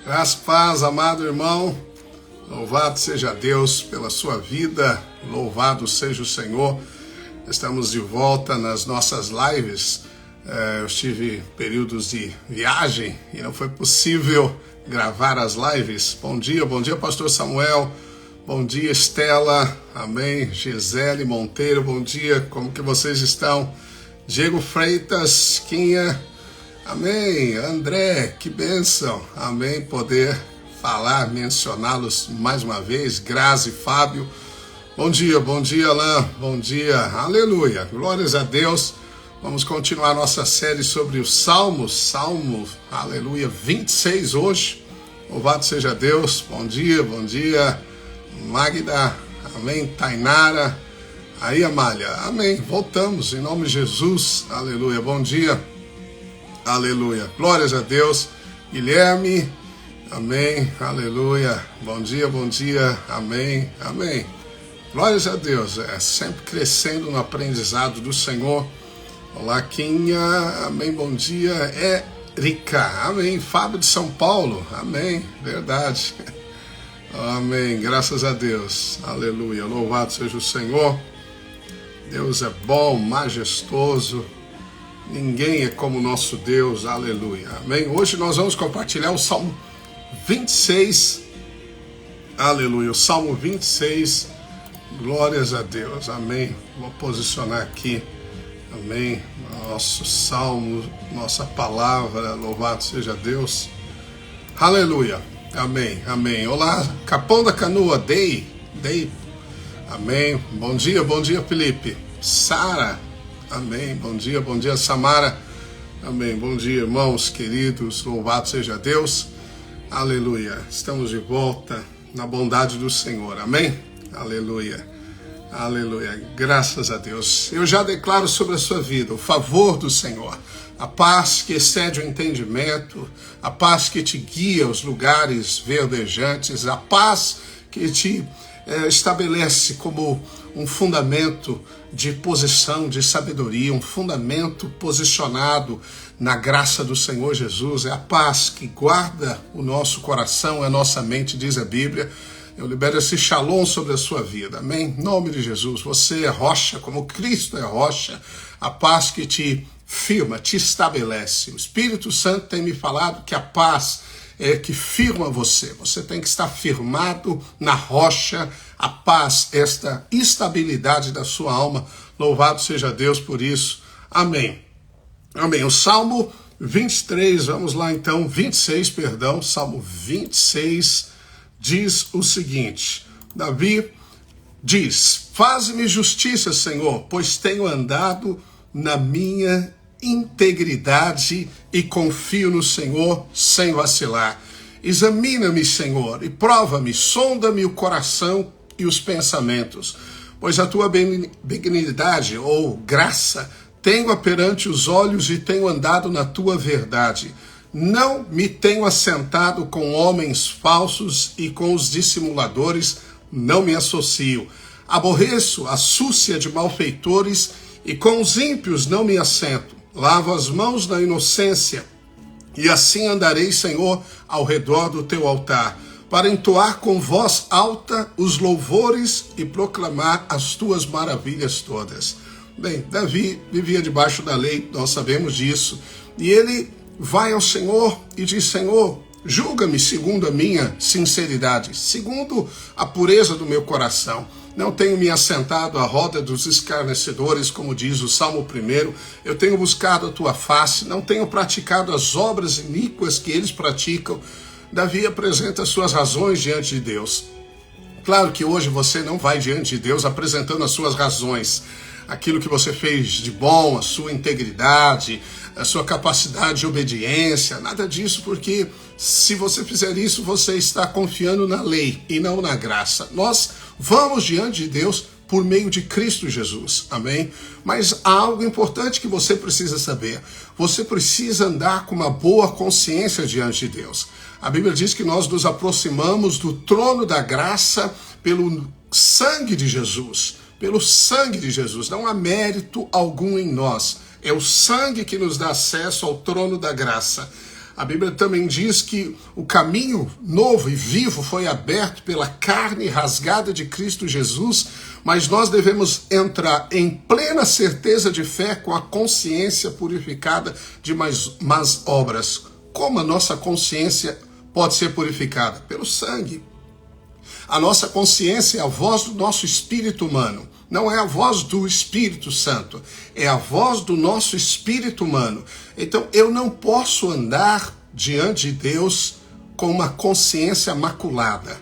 Graça e paz, amado irmão. Louvado seja Deus pela sua vida. Louvado seja o Senhor. Estamos de volta nas nossas lives. Eu tive períodos de viagem e não foi possível gravar as lives. Bom dia, pastor Samuel. Bom dia, Estela. Amém. Gisele Monteiro, bom dia. Como que vocês estão? Diego Freitas, Quinha. Amém. André, que bênção. Amém. Poder falar, mencioná-los mais uma vez. Grazi, Fábio. Bom dia, Alain. Bom dia. Aleluia. Glórias a Deus. Vamos continuar nossa série sobre os Salmos. Salmo, aleluia, 26 hoje. Louvado seja Deus. Bom dia. Magda. Amém. Tainara. Aí, Amália. Amém. Voltamos em nome de Jesus. Aleluia. Bom dia. Aleluia. Glórias a Deus. Guilherme. Amém. Aleluia. Bom dia. Amém. Glórias a Deus. Sempre crescendo no aprendizado do Senhor. Olá, Quinha. Amém. Bom dia. Érica. Amém. Fábio de São Paulo. Amém. Verdade. Amém. Graças a Deus. Aleluia. Louvado seja o Senhor. Deus é bom, majestoso. Ninguém é como o nosso Deus, aleluia, amém? Hoje nós vamos compartilhar o Salmo 26, aleluia, o Salmo 26, glórias a Deus, amém? Vou posicionar aqui, amém? Nosso Salmo, nossa palavra, louvado seja Deus, aleluia, amém. Olá, Capão da Canoa, Dei, amém? Bom dia, Felipe, Sara. Amém, bom dia, Samara. Amém, bom dia, irmãos queridos, louvado seja Deus. Aleluia, estamos de volta na bondade do Senhor, amém? Aleluia, graças a Deus. Eu já declaro sobre a sua vida o favor do Senhor, a paz que excede o entendimento, a paz que te guia aos lugares verdejantes, a paz que te estabelece como um fundamento de posição, de sabedoria, um fundamento posicionado na graça do Senhor Jesus. É a paz que guarda o nosso coração, a nossa mente, diz a Bíblia. Eu libero esse shalom sobre a sua vida, amém? Em nome de Jesus, você é rocha, como Cristo é rocha, a paz que te firma, te estabelece. O Espírito Santo tem me falado que a paz é que firma você. Você tem que estar firmado na rocha, a paz, esta estabilidade da sua alma. Louvado seja Deus por isso. Amém. O Salmo 23, vamos lá então, Salmo 26 diz o seguinte. Davi diz: Faze-me justiça, Senhor, pois tenho andado na minha integridade e confio no Senhor sem vacilar. Examina-me, Senhor, e prova-me, sonda-me o coração e os pensamentos, pois a tua benignidade ou graça tenho perante os olhos e tenho andado na tua verdade. Não me tenho assentado com homens falsos e com os dissimuladores não me associo. Aborreço a súcia de malfeitores e com os ímpios não me assento. Lavo as mãos na inocência, e assim andarei, Senhor, ao redor do teu altar, para entoar com voz alta os louvores e proclamar as tuas maravilhas todas. Bem, Davi vivia debaixo da lei, nós sabemos disso, e ele vai ao Senhor e diz: Senhor, julga-me segundo a minha sinceridade, segundo a pureza do meu coração. Não tenho me assentado à roda dos escarnecedores, como diz o Salmo 1. Eu tenho buscado a tua face, não tenho praticado as obras iníquas que eles praticam. Davi apresenta as suas razões diante de Deus. Claro que hoje você não vai diante de Deus apresentando as suas razões, aquilo que você fez de bom, a sua integridade, a sua capacidade de obediência, nada disso, porque se você fizer isso, você está confiando na lei e não na graça. Nós vamos diante de Deus por meio de Cristo Jesus, amém? Mas há algo importante que você precisa saber. Você precisa andar com uma boa consciência diante de Deus. A Bíblia diz que nós nos aproximamos do trono da graça pelo sangue de Jesus. Pelo sangue de Jesus. Não há mérito algum em nós. É o sangue que nos dá acesso ao trono da graça. A Bíblia também diz que o caminho novo e vivo foi aberto pela carne rasgada de Cristo Jesus, mas nós devemos entrar em plena certeza de fé com a consciência purificada de más obras. Como a nossa consciência pode ser purificada? Pelo sangue. A nossa consciência é a voz do nosso espírito humano. Não é a voz do Espírito Santo, é a voz do nosso espírito humano. Então eu não posso andar diante de Deus com uma consciência maculada,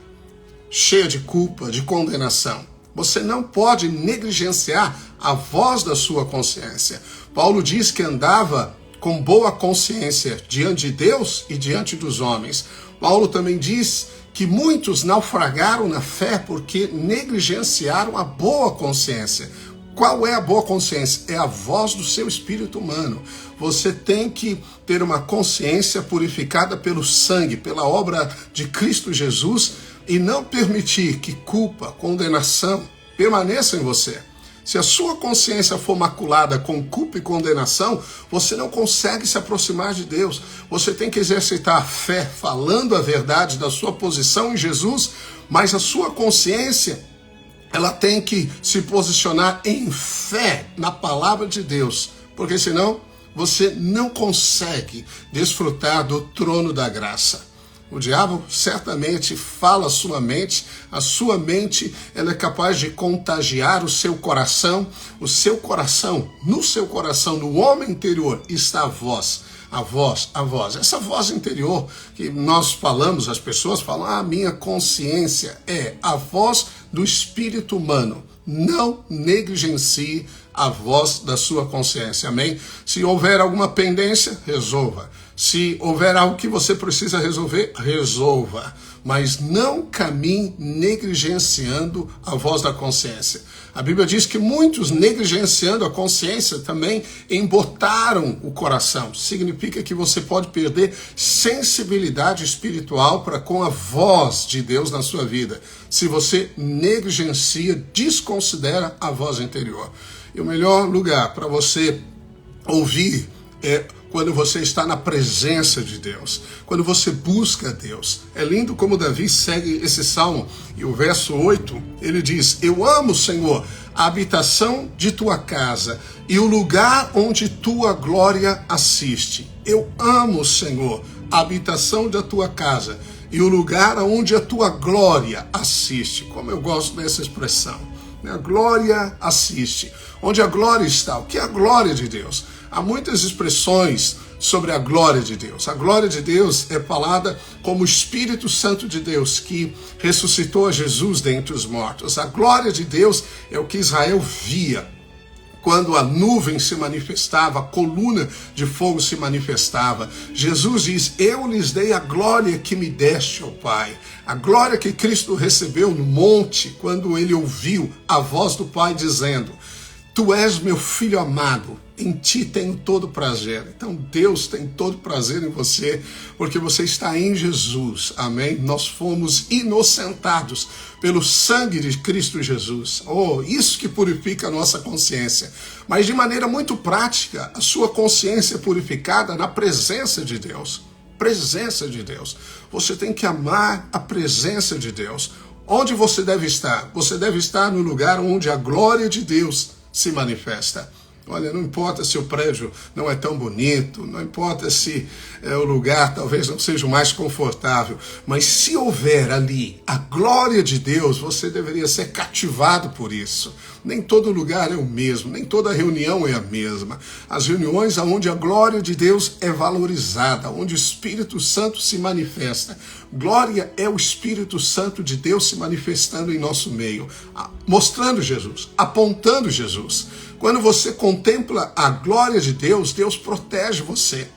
cheia de culpa, de condenação. Você não pode negligenciar a voz da sua consciência. Paulo diz que andava com boa consciência diante de Deus e diante dos homens. Paulo também diz que muitos naufragaram na fé porque negligenciaram a boa consciência. Qual é a boa consciência? É a voz do seu espírito humano. Você tem que ter uma consciência purificada pelo sangue, pela obra de Cristo Jesus, e não permitir que culpa, condenação permaneça em você. Se a sua consciência for maculada com culpa e condenação, você não consegue se aproximar de Deus. Você tem que exercitar a fé, falando a verdade da sua posição em Jesus, mas a sua consciência, ela tem que se posicionar em fé na palavra de Deus, porque senão você não consegue desfrutar do trono da graça. O diabo certamente fala a sua mente ela é capaz de contagiar o seu coração. No seu coração, no homem interior está a voz. Essa voz interior que nós falamos, as pessoas falam, minha consciência é a voz do espírito humano. Não negligencie a voz da sua consciência, amém? Se houver alguma pendência, resolva. Se houver algo que você precisa resolver, resolva. Mas não caminhe negligenciando a voz da consciência. A Bíblia diz que muitos, negligenciando a consciência, também embotaram o coração. Significa que você pode perder sensibilidade espiritual para com a voz de Deus na sua vida, se você negligencia, desconsidera a voz interior. E o melhor lugar para você ouvir é quando você está na presença de Deus, quando você busca Deus. É lindo como Davi segue esse salmo, e o verso 8, ele diz, eu amo, Senhor, a habitação de tua casa e o lugar onde tua glória assiste. Eu amo, Senhor, a habitação da tua casa e o lugar onde a tua glória assiste. Como eu gosto dessa expressão. A glória assiste. Onde a glória está? O que é a glória de Deus? Há muitas expressões sobre a glória de Deus. A glória de Deus é falada como o Espírito Santo de Deus que ressuscitou a Jesus dentre os mortos. A glória de Deus é o que Israel via quando a nuvem se manifestava, a coluna de fogo se manifestava. Jesus diz, eu lhes dei a glória que me deste, ó Pai. A glória que Cristo recebeu no monte, quando ele ouviu a voz do Pai dizendo, tu és meu filho amado, em ti tenho todo prazer. Então Deus tem todo prazer em você, porque você está em Jesus, amém? Nós fomos inocentados pelo sangue de Cristo Jesus. Oh, isso que purifica a nossa consciência. Mas de maneira muito prática, a sua consciência é purificada na presença de Deus. Presença de Deus. Você tem que amar a presença de Deus. Onde você deve estar? Você deve estar no lugar onde a glória de Deus se manifesta. Olha, não importa se o prédio não é tão bonito, não importa se o lugar talvez não seja o mais confortável, mas se houver ali a glória de Deus, você deveria ser cativado por isso. Nem todo lugar é o mesmo, nem toda reunião é a mesma. As reuniões onde a glória de Deus é valorizada, onde o Espírito Santo se manifesta. Glória é o Espírito Santo de Deus se manifestando em nosso meio, mostrando Jesus, apontando Jesus. Quando você contempla a glória de Deus, Deus protege você.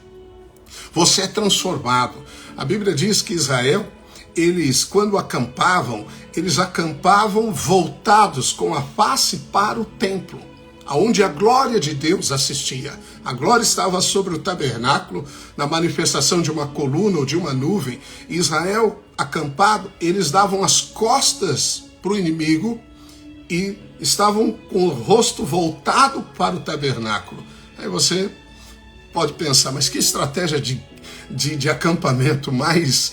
Você é transformado. A Bíblia diz que Israel, eles quando acampavam, eles acampavam voltados com a face para o templo, aonde a glória de Deus assistia. A glória estava sobre o tabernáculo, na manifestação de uma coluna ou de uma nuvem. E Israel, acampado, eles davam as costas para o inimigo e estavam com o rosto voltado para o tabernáculo. Aí você pode pensar, mas que estratégia de acampamento mais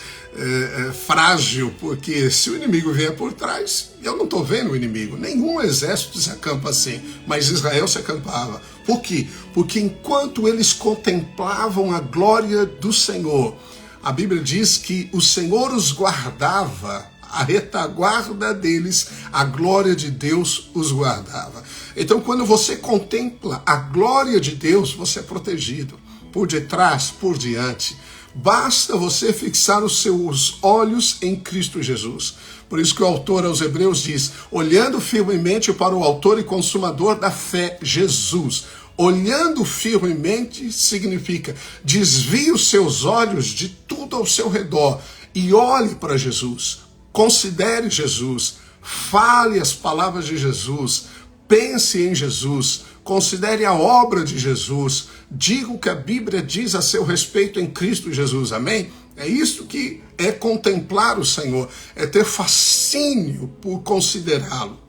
frágil, porque se o inimigo vier por trás, eu não estou vendo o inimigo. Nenhum exército se acampa assim, mas Israel se acampava. Por quê? Porque enquanto eles contemplavam a glória do Senhor, a Bíblia diz que o Senhor os guardava, a retaguarda deles, a glória de Deus os guardava. Então, quando você contempla a glória de Deus, você é protegido, por detrás, por diante. Basta você fixar os seus olhos em Cristo Jesus. Por isso que o autor aos Hebreus diz, olhando firmemente para o autor e consumador da fé, Jesus. Olhando firmemente significa desvie os seus olhos de tudo ao seu redor e olhe para Jesus. Considere Jesus, fale as palavras de Jesus, pense em Jesus, considere a obra de Jesus, diga o que a Bíblia diz a seu respeito em Cristo Jesus, amém? É isso que é contemplar o Senhor, é ter fascínio por considerá-lo.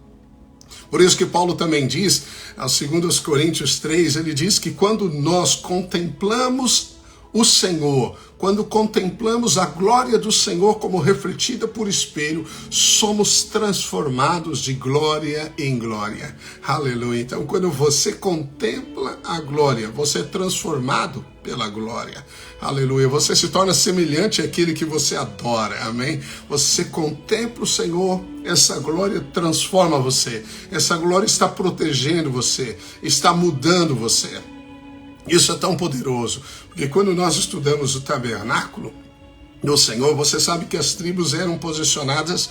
Por isso que Paulo também diz, aos 2 Coríntios 3, ele diz que quando nós contemplamos o Senhor, quando contemplamos a glória do Senhor como refletida por espelho, somos transformados de glória em glória. Aleluia. Então, quando você contempla a glória, você é transformado pela glória. Aleluia. Você se torna semelhante àquele que você adora. Amém? Você contempla o Senhor, essa glória transforma você. Essa glória está protegendo você, está mudando você. Isso é tão poderoso, porque quando nós estudamos o tabernáculo do Senhor, você sabe que as tribos eram posicionadas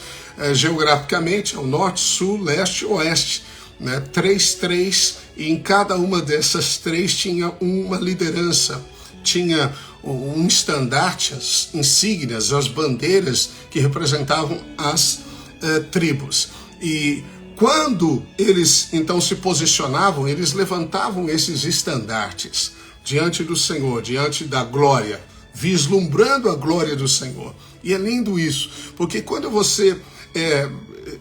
geograficamente ao norte, sul, leste e oeste, né? 3, e em cada uma dessas 3 tinha uma liderança, tinha um estandarte, as insígnias, as bandeiras que representavam as tribos. E quando eles então se posicionavam, eles levantavam esses estandartes diante do Senhor, diante da glória, vislumbrando a glória do Senhor. E é lindo isso, porque quando você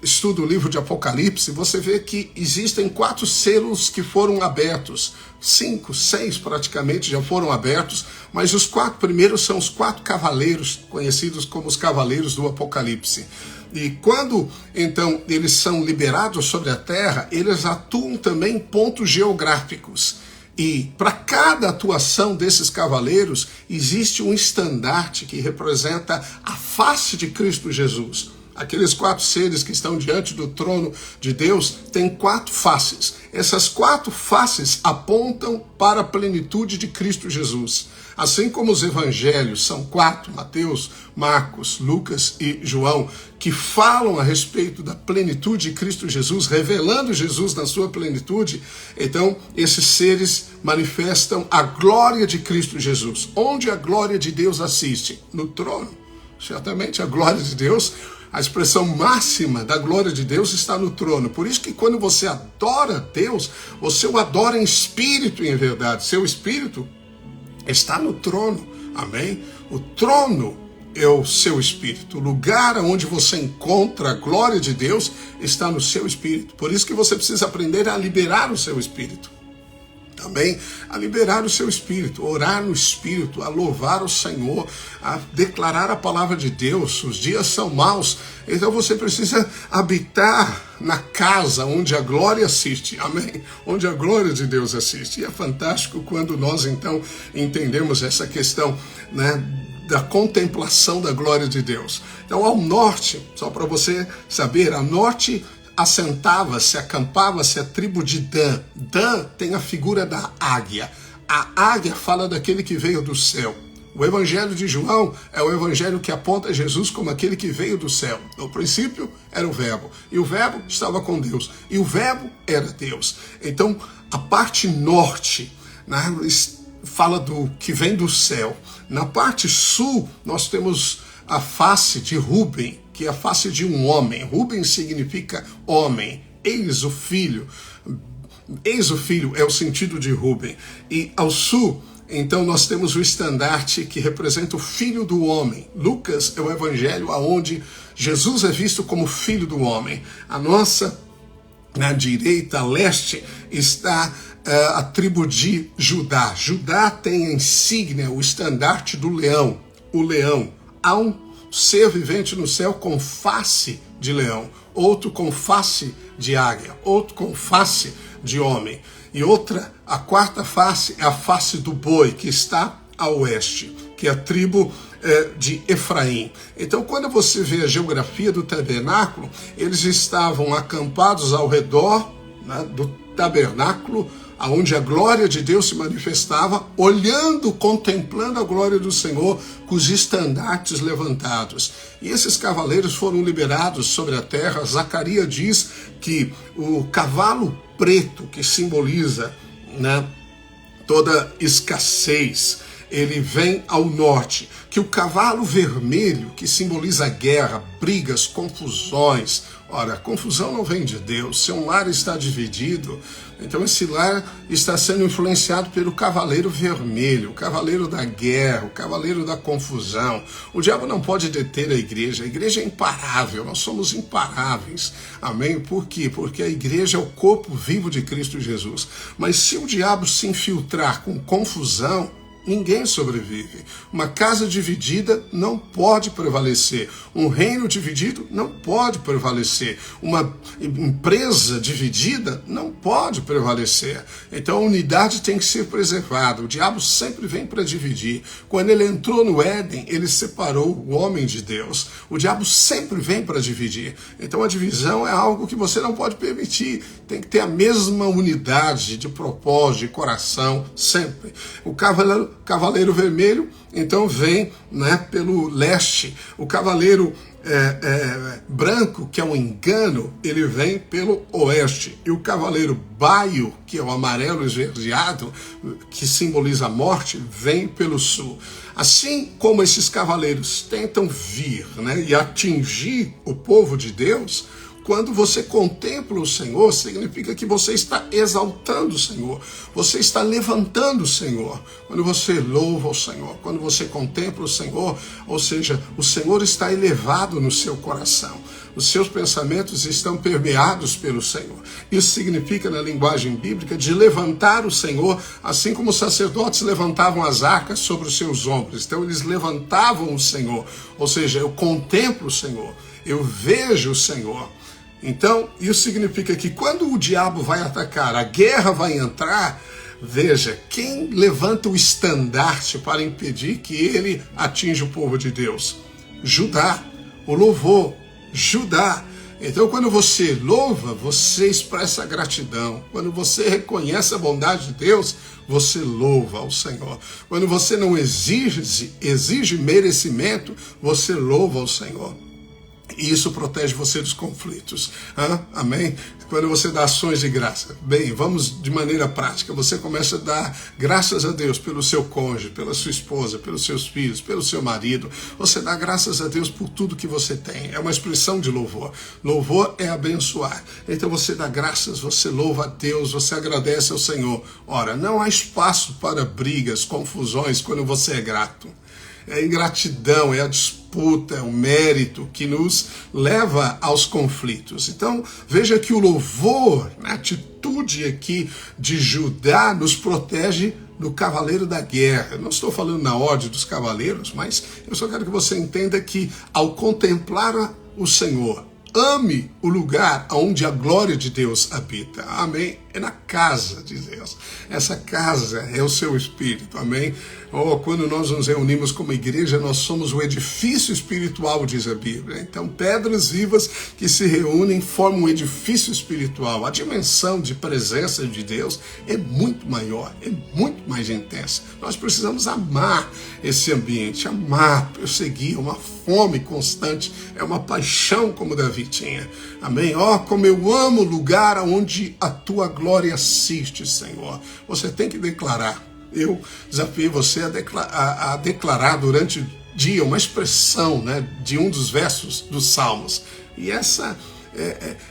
estuda o livro de Apocalipse, você vê que existem 4 selos que foram abertos, 5, 6 praticamente já foram abertos, mas os 4 primeiros são os 4 cavaleiros, conhecidos como os cavaleiros do Apocalipse. E quando, então, eles são liberados sobre a terra, eles atuam também em pontos geográficos. E para cada atuação desses cavaleiros, existe um estandarte que representa a face de Cristo Jesus. Aqueles 4 seres que estão diante do trono de Deus têm 4 faces. Essas 4 faces apontam para a plenitude de Cristo Jesus. Assim como os evangelhos são 4, Mateus, Marcos, Lucas e João, que falam a respeito da plenitude de Cristo Jesus, revelando Jesus na sua plenitude, então esses seres manifestam a glória de Cristo Jesus. Onde a glória de Deus assiste? No trono. Certamente a glória de Deus, a expressão máxima da glória de Deus está no trono. Por isso que quando você adora Deus, você o adora em espírito e em verdade. Seu espírito está no trono, amém? O trono é o seu espírito. O lugar onde você encontra a glória de Deus está no seu espírito. Por isso que você precisa aprender a liberar o seu espírito. Também a liberar o seu espírito, orar no espírito, a louvar o Senhor, a declarar a palavra de Deus. Os dias são maus, então você precisa habitar na casa onde a glória assiste, amém? Onde a glória de Deus assiste. E é fantástico quando nós então entendemos essa questão, né, da contemplação da glória de Deus. Então ao norte, só para você saber, a norte assentava-se, acampava-se a tribo de Dan. Dan tem a figura da águia. A águia fala daquele que veio do céu. O evangelho de João é o evangelho que aponta Jesus como aquele que veio do céu. No princípio era o verbo, e o verbo estava com Deus, e o verbo era Deus. Então a parte norte, né, fala do que vem do céu. Na parte sul nós temos a face de Rúben, que é a face de um homem. Rúben significa homem. Eis o filho. Eis o filho é o sentido de Rúben. E ao sul, então, nós temos o estandarte que representa o filho do homem. Lucas é o evangelho onde Jesus é visto como filho do homem. A nossa Na direita, leste, está a tribo de Judá. Judá tem a insígnia, o estandarte do leão, o leão. Há um ser vivente no céu com face de leão, outro com face de águia, outro com face de homem. E outra, a quarta face é a face do boi, que está a oeste, que é a tribo de Efraim. Então, quando você vê a geografia do tabernáculo, eles estavam acampados ao redor, né, do tabernáculo, onde a glória de Deus se manifestava, olhando, contemplando a glória do Senhor, com os estandartes levantados. E esses cavaleiros foram liberados sobre a terra. Zacarias diz que o cavalo preto, que simboliza, né, toda escassez, ele vem ao norte, que o cavalo vermelho, que simboliza guerra, brigas, confusões. Ora, a confusão não vem de Deus. Se um lar está dividido, então esse lar está sendo influenciado pelo cavaleiro vermelho, o cavaleiro da guerra, o cavaleiro da confusão. O diabo não pode deter a igreja é imparável, nós somos imparáveis, amém? Por quê? Porque a igreja é o corpo vivo de Cristo Jesus. Mas se o diabo se infiltrar com confusão, ninguém sobrevive. Uma casa dividida não pode prevalecer. Um reino dividido não pode prevalecer. Uma empresa dividida não pode prevalecer. Então a unidade tem que ser preservada. O diabo sempre vem para dividir. Quando ele entrou no Éden, ele separou o homem de Deus. O diabo sempre vem para dividir. Então a divisão é algo que você não pode permitir. Tem que ter a mesma unidade de propósito, de coração, sempre. O cavaleiro vermelho, então, vem, né, pelo leste. O cavaleiro branco, que é um engano, ele vem pelo oeste. E o cavaleiro baio, que é o amarelo esverdeado, que simboliza a morte, vem pelo sul. Assim como esses cavaleiros tentam vir, né, e atingir o povo de Deus, quando você contempla o Senhor, significa que você está exaltando o Senhor, você está levantando o Senhor. Quando você louva o Senhor, quando você contempla o Senhor, ou seja, o Senhor está elevado no seu coração. Os seus pensamentos estão permeados pelo Senhor. Isso significa, na linguagem bíblica, de levantar o Senhor, assim como os sacerdotes levantavam as arcas sobre os seus ombros. Então eles levantavam o Senhor, ou seja, eu contemplo o Senhor, eu vejo o Senhor. Então, isso significa que quando o diabo vai atacar, a guerra vai entrar, veja, quem levanta o estandarte para impedir que ele atinja o povo de Deus? Judá, o louvor, Judá. Então, quando você louva, você expressa gratidão. Quando você reconhece a bondade de Deus, você louva ao Senhor. Quando você não exige merecimento, você louva ao Senhor. E isso protege você dos conflitos. Amém? Quando você dá ações de graça. Bem, vamos de maneira prática. Você começa a dar graças a Deus pelo seu cônjuge, pela sua esposa, pelos seus filhos, pelo seu marido. Você dá graças a Deus por tudo que você tem. É uma expressão de louvor. Louvor é abençoar. Então você dá graças, você louva a Deus, você agradece ao Senhor. Ora, não há espaço para brigas, confusões quando você é grato. É a ingratidão, é a disputa, é o mérito que nos leva aos conflitos. Então, veja que o louvor, a atitude aqui de Judá nos protege do cavaleiro da guerra. Eu não estou falando na ordem dos cavaleiros, mas eu só quero que você entenda que ao contemplar o Senhor, ame o lugar onde a glória de Deus habita. Amém? É na casa de Deus. Essa casa é o seu espírito. Amém? Quando nós nos reunimos como igreja, nós somos o edifício espiritual, diz a Bíblia. Então, pedras vivas que se reúnem formam um edifício espiritual. A dimensão de presença de Deus é muito maior, é muito mais intensa. Nós precisamos amar esse ambiente, amar, perseguir, uma fome constante, é uma paixão como Davi tinha. Amém? Como eu amo o lugar onde a tua glória assiste, Senhor. Você tem que declarar. Eu desafio você a declarar durante o dia uma expressão, né, de um dos versos dos Salmos. E essa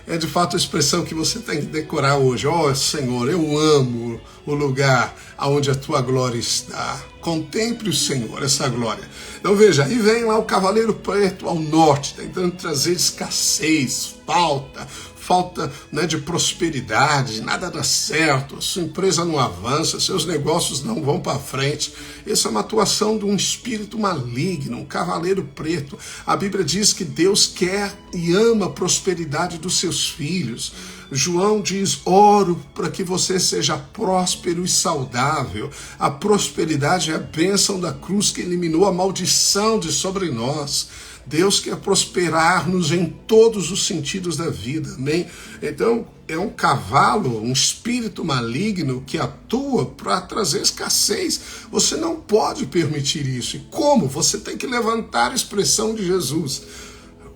é de fato a expressão que você tem que decorar hoje. Senhor, eu amo o lugar onde a tua glória está. Contemple o Senhor, essa glória. Então veja, aí vem lá o cavaleiro preto ao norte, tentando trazer escassez, falta, né, de prosperidade, nada dá certo, a sua empresa não avança, seus negócios não vão para frente. Essa é uma atuação de um espírito maligno, um cavaleiro preto. A Bíblia diz que Deus quer e ama a prosperidade dos seus filhos. João diz: oro para que você seja próspero e saudável. A prosperidade é a bênção da cruz que eliminou a maldição de sobre nós. Deus quer prosperar-nos em todos os sentidos da vida, amém? Então, é um cavalo, um espírito maligno que atua para trazer escassez. Você não pode permitir isso. E como? Você tem que levantar a expressão de Jesus.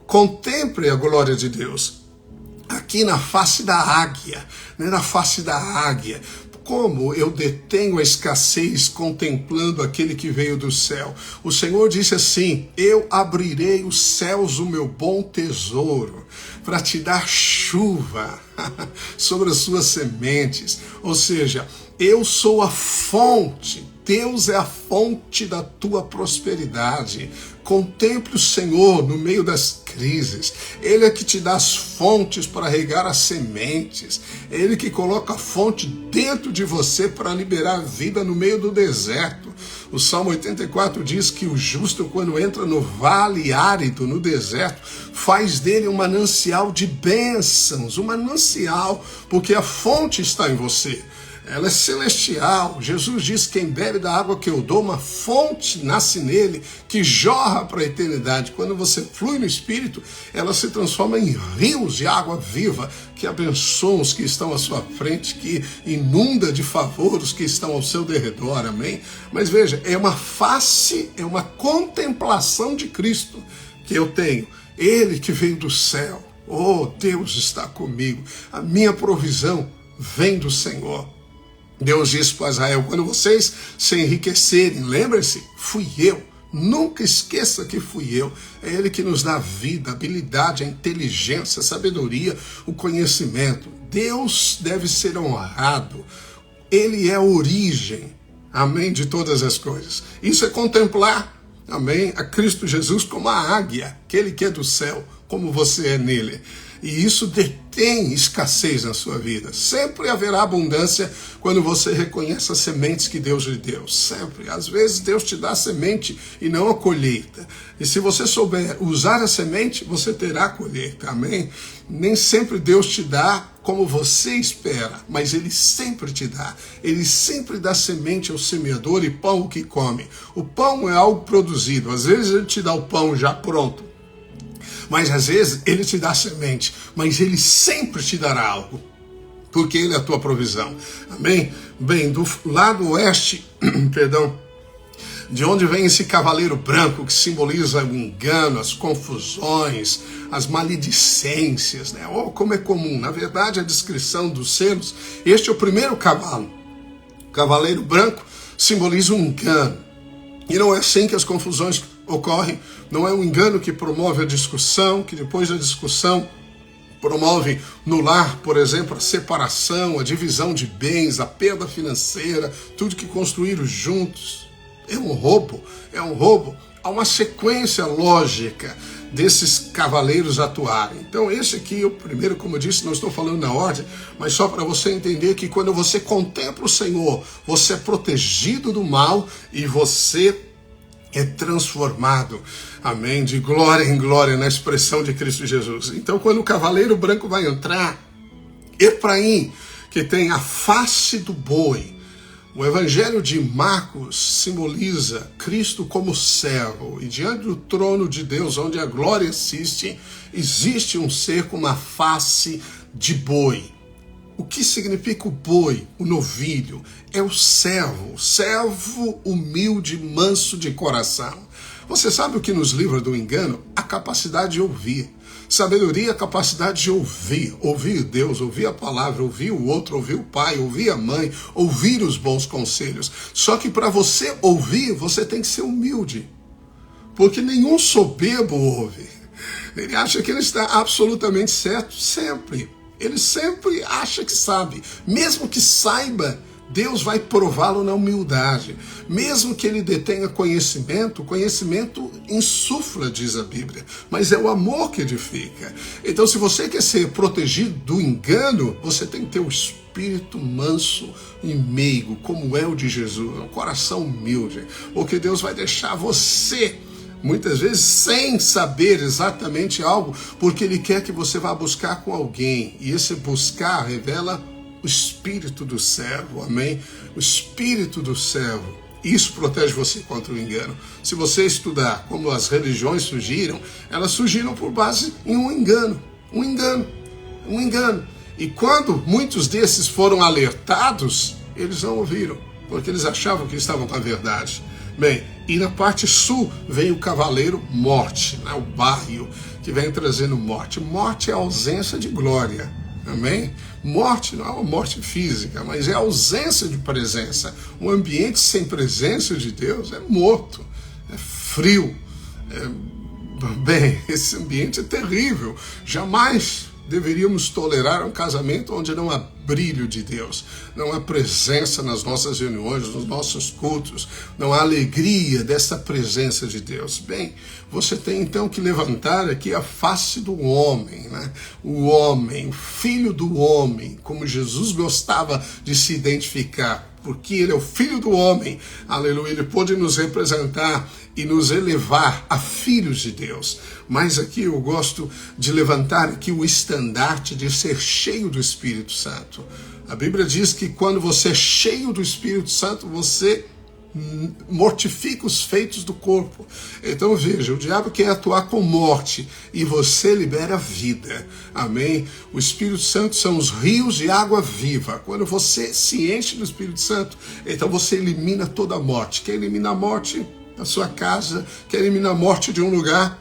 Contemple a glória de Deus aqui na face da águia, né? Na face da águia. Como eu detenho a escassez contemplando aquele que veio do céu? O Senhor disse assim: eu abrirei os céus, o meu bom tesouro, para te dar chuva sobre as suas sementes. Ou seja, eu sou a fonte. Deus é a fonte da tua prosperidade. Contemple o Senhor no meio das crises. Ele é que te dá as fontes para regar as sementes. É Ele que coloca a fonte dentro de você para liberar a vida no meio do deserto. O Salmo 84 diz que o justo, quando entra no vale árido, no deserto, faz dele um manancial de bênçãos, um manancial, porque a fonte está em você. Ela é celestial. Jesus diz: quem bebe da água que eu dou, uma fonte nasce nele, que jorra para a eternidade. Quando você flui no Espírito, ela se transforma em rios de água viva, que abençoam os que estão à sua frente, que inunda de favor os que estão ao seu derredor, amém? Mas veja, é uma face, é uma contemplação de Cristo que eu tenho. Ele que veio do céu. Oh, Deus está comigo. A minha provisão vem do Senhor. Deus disse para Israel: quando vocês se enriquecerem, lembre-se, fui eu. Nunca esqueça que fui eu. É Ele que nos dá a vida, a habilidade, a inteligência, a sabedoria, o conhecimento. Deus deve ser honrado. Ele é a origem, amém, de todas as coisas. Isso é contemplar, amém, a Cristo Jesus como a águia, aquele que é do céu, como você é nele. E isso detém escassez na sua vida. Sempre haverá abundância quando você reconhece as sementes que Deus lhe deu. Sempre. Às vezes Deus te dá a semente e não a colheita. E se você souber usar a semente, você terá a colheita. Amém? Nem sempre Deus te dá como você espera, mas Ele sempre te dá. Ele sempre dá semente ao semeador e pão ao que come. O pão é algo produzido. Às vezes Ele te dá o pão já pronto. Mas às vezes Ele te dá semente, mas Ele sempre te dará algo, porque Ele é a tua provisão. Amém? Bem, do lado oeste, perdão, de onde vem esse cavaleiro branco que simboliza o engano, as confusões, as maledicências, né? Ou como é comum, na verdade, a descrição dos selos, este é o primeiro cavalo. O cavaleiro branco simboliza o engano. E não é assim que as confusões ocorrem. Não é um engano que promove a discussão, que depois da discussão promove no lar, por exemplo, a separação, a divisão de bens, a perda financeira, tudo que construíram juntos. É um roubo, é um roubo. Há uma sequência lógica desses cavaleiros atuarem. Então esse aqui, o primeiro, como eu disse, não estou falando na ordem, mas só para você entender que quando você contempla o Senhor, você é protegido do mal e você é transformado, amém, de glória em glória na expressão de Cristo Jesus. Então quando o cavaleiro branco vai entrar, Efraim, que tem a face do boi, o Evangelho de Marcos simboliza Cristo como servo, e diante do trono de Deus, onde a glória assiste, existe um ser com uma face de boi. O que significa o boi, o novilho? É o servo humilde, manso de coração. Você sabe o que nos livra do engano? A capacidade de ouvir. Sabedoria é a capacidade de ouvir Deus, ouvir a palavra, ouvir o outro, ouvir o pai, ouvir a mãe, ouvir os bons conselhos. Só que para você ouvir, você tem que ser humilde, porque nenhum soberbo ouve. Ele acha que ele está absolutamente certo, sempre. Ele sempre acha que sabe, mesmo que saiba, Deus vai prová-lo na humildade. Mesmo que ele detenha conhecimento, o conhecimento insufla, diz a Bíblia, mas é o amor que edifica. Então, se você quer ser protegido do engano, você tem que ter o espírito manso e meigo, como é o de Jesus, um coração humilde, porque Deus vai deixar você, muitas vezes, sem saber exatamente algo, porque Ele quer que você vá buscar com alguém, e esse buscar revela o espírito do servo, amém? O espírito do servo. Isso protege você contra o engano. Se você estudar como as religiões surgiram, elas surgiram por base em um engano. E quando muitos desses foram alertados, eles não ouviram, porque eles achavam que estavam com a verdade. Bem, e na parte sul vem o cavaleiro morte, né? O barrio que vem trazendo morte. Morte é a ausência de glória. Amém? Morte não é uma morte física, mas é a ausência de presença. Um ambiente sem presença de Deus é morto, é frio. Bem, esse ambiente é terrível. Jamais deveríamos tolerar um casamento onde não há brilho de Deus, não há presença nas nossas reuniões, nos nossos cultos, não há alegria dessa presença de Deus. Bem, você tem então que levantar aqui a face do homem, né? O homem, o filho do homem, como Jesus gostava de se identificar, porque ele é o filho do homem, aleluia, ele pode nos representar e nos elevar a filhos de Deus. Mas aqui eu gosto de levantar aqui o estandarte de ser cheio do Espírito Santo. A Bíblia diz que quando você é cheio do Espírito Santo, você mortifica os feitos do corpo. Então veja, o diabo quer atuar com morte e você libera vida. Amém? O Espírito Santo são os rios de água viva. Quando você se enche do Espírito Santo, então você elimina toda a morte. Quer eliminar a morte da sua casa? Quer eliminar a morte de um lugar?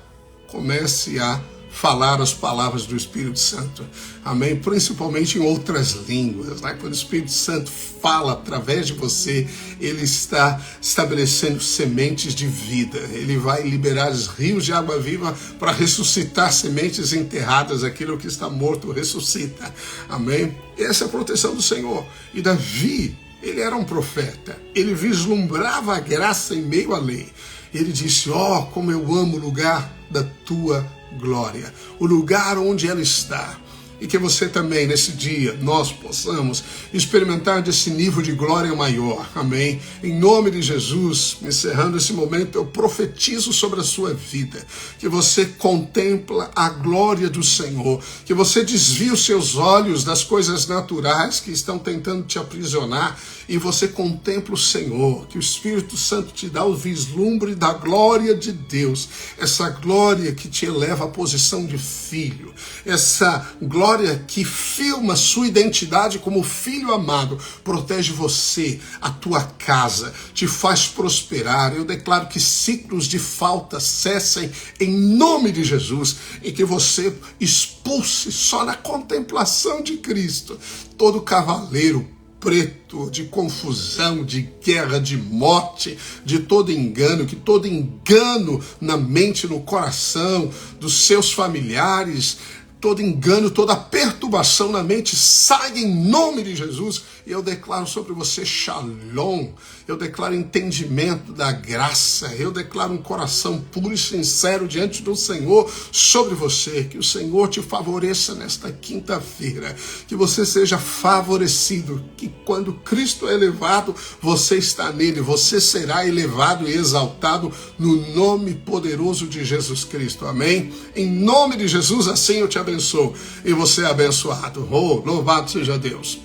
Comece a falar as palavras do Espírito Santo, amém? Principalmente em outras línguas, né? Quando o Espírito Santo fala através de você, ele está estabelecendo sementes de vida, ele vai liberar os rios de água viva para ressuscitar sementes enterradas, aquilo que está morto ressuscita, amém? Essa é a proteção do Senhor. E Davi, ele era um profeta, ele vislumbrava a graça em meio à lei. Ele disse, ó, como eu amo o lugar da tua glória, o lugar onde ela está. E que você também, nesse dia, nós possamos experimentar desse nível de glória maior, amém? Em nome de Jesus, encerrando esse momento, eu profetizo sobre a sua vida, que você contempla a glória do Senhor, que você desvia os seus olhos das coisas naturais que estão tentando te aprisionar, e você contempla o Senhor, que o Espírito Santo te dá o vislumbre da glória de Deus, essa glória que te eleva à posição de filho, essa glória que filma sua identidade como filho amado, protege você, a tua casa, te faz prosperar. Eu declaro que ciclos de falta cessem em nome de Jesus e que você expulse só na contemplação de Cristo todo cavaleiro preto, de confusão, de guerra, de morte, de todo engano, que todo engano na mente, no coração dos seus familiares, todo engano, toda perturbação na mente, sai em nome de Jesus. E eu declaro sobre você shalom, eu declaro entendimento da graça, eu declaro um coração puro e sincero diante do Senhor sobre você, que o Senhor te favoreça nesta quinta-feira, que você seja favorecido, que quando Cristo é elevado, você está nele, você será elevado e exaltado no nome poderoso de Jesus Cristo, amém? Em nome de Jesus, assim eu te abençoo, e você é abençoado. Oh, louvado seja Deus.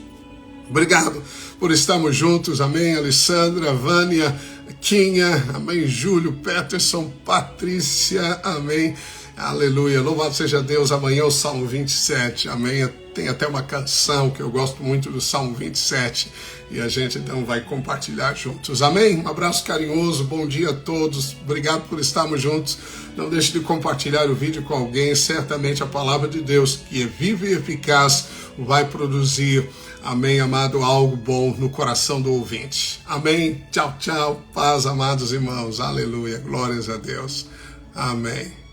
Obrigado por estarmos juntos, amém? Alessandra, Vânia, Quinha, amém? Júlio, Peterson, Patrícia, amém? Aleluia, louvado seja Deus. Amanhã o Salmo 27, amém? Tem até uma canção que eu gosto muito do Salmo 27 e a gente então vai compartilhar juntos, amém? Um abraço carinhoso, bom dia a todos, obrigado por estarmos juntos. Não deixe de compartilhar o vídeo com alguém, certamente a palavra de Deus, que é viva e eficaz, vai produzir, amém, amado, algo bom no coração do ouvinte. Amém? Tchau, tchau, paz, amados irmãos, aleluia, glórias a Deus, amém.